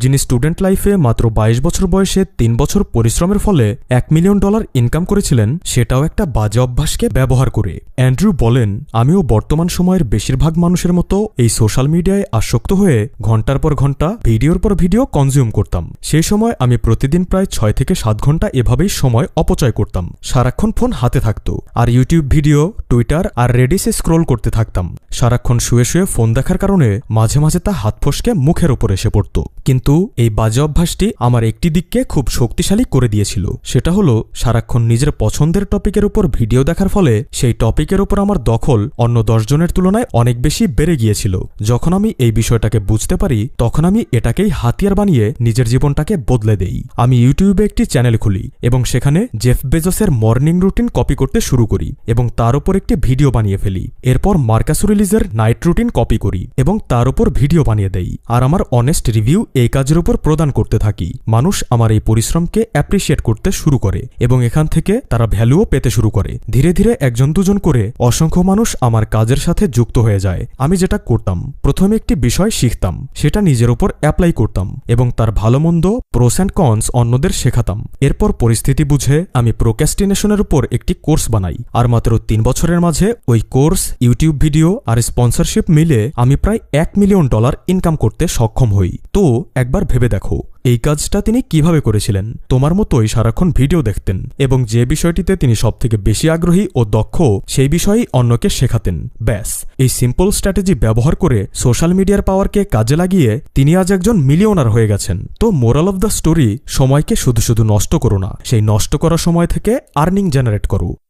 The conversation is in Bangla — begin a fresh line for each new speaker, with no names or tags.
যিনি স্টুডেন্ট লাইফে মাত্র 22 বছর বয়সে 3 বছর পরিশ্রমের ফলে $1 মিলিয়ন ইনকাম করেছিলেন, সেটাও একটা বাজে অভ্যাসকে ব্যবহার করে। অ্যান্ড্রু বলেন, আমিও বর্তমান সময়ের বেশিরভাগ মানুষের মতো এই সোশ্যাল মিডিয়ায় আসক্ত হয়ে ঘন্টার পর ঘন্টা ভিডিওর পর ভিডিও কনজিউম করতাম। সেই সময় আমি প্রতিদিন প্রায় 6 থেকে 7 ঘন্টা এভাবেই সময় অপচয় করতাম। সারাক্ষণ ফোন হাতে থাকতো আর ইউটিউব ভিডিও, টুইটার আর রেডিসে স্ক্রোল করতে থাকতাম। সারাক্ষণ শুয়ে শুয়ে ফোন দেখার কারণে মাঝে মাঝে তা হাত ফসকে মুখের উপর এসে পড়ত। কিন্তু এই বাজে অভ্যাসটি আমার একটি দিককে খুব শক্তিশালী করে দিয়েছিল। সেটা হলো সারাক্ষণ নিজের পছন্দের টপিকের উপর ভিডিও দেখার ফলে সেই টপিকের উপর আমার দখল অন্য 10 জনের তুলনায় অনেক বেশি বেড়ে গিয়েছিল। যখন আমি এই বিষয়টাকে বুঝতে পারি, তখন আমি এটাকেই হাতিয়ার বানিয়ে নিজের জীবনটাকে বদলে দেই। আমি ইউটিউবে একটি চ্যানেল খুলি এবং সেখানে জেফ বেজোসের মর্নিং রুটিন কপি করতে শুরু করি এবং তার উপর একটি ভিডিও বানিয়ে ফেলি। এরপর মার্কাস আউরেলিজের নাইট রুটিন কপি করি এবং তার উপর ভিডিও বানিয়ে দেই। আর আমার অনেস্ট রিভিউ এই কাজের উপর প্রদান করতে থাকি। মানুষ আমার এই পরিশ্রমকে অ্যাপ্রিশিয়েট করতে শুরু করে এবং এখান থেকে তারা ভ্যালুও পেতে শুরু করে। ধীরে ধীরে একজন দুজন করে অসংখ্য মানুষ আমার কাজের সাথে যুক্ত হয়ে যায়। আমি যেটা করতাম, প্রথমে একটি বিষয় শিখতাম, সেটা নিজের উপর অ্যাপ্লাই করতাম এবং তার ভালো মন্দ, প্রোস অ্যান্ড কনস অন্যদের শেখাতাম। এরপর পরিস্থিতি বুঝে আমি প্রোক্রাস্টিনেশনের উপর একটি কোর্স বানাই। আর মাত্র 3 বছরের মাঝে ওই কোর্স, ইউটিউব ভিডিও আর স্পন্সরশিপ মিলে আমি প্রায় $1 মিলিয়ন ইনকাম করতে সক্ষম হই। তো একবার ভেবে দেখো, এই কাজটা তিনি কিভাবে করেছিলেন। তোমার মতোই সারাক্ষণ ভিডিও দেখতেন এবং যে বিষয়টিতে তিনি সবথেকে বেশি আগ্রহী ও দক্ষ, সেই বিষয়েই অন্যকে শেখাতেন। ব্যাস, এই সিম্পল স্ট্র্যাটেজি ব্যবহার করে সোশ্যাল মিডিয়ার পাওয়ারকে কাজে লাগিয়ে তিনি আজ একজন মিলিয়নার হয়ে গেছেন। তো মোরাল অফ দ্য স্টোরি, সময়কে শুধু শুধু নষ্ট করো না, সেই নষ্ট করা সময় থেকে আর্নিং জেনারেট করো।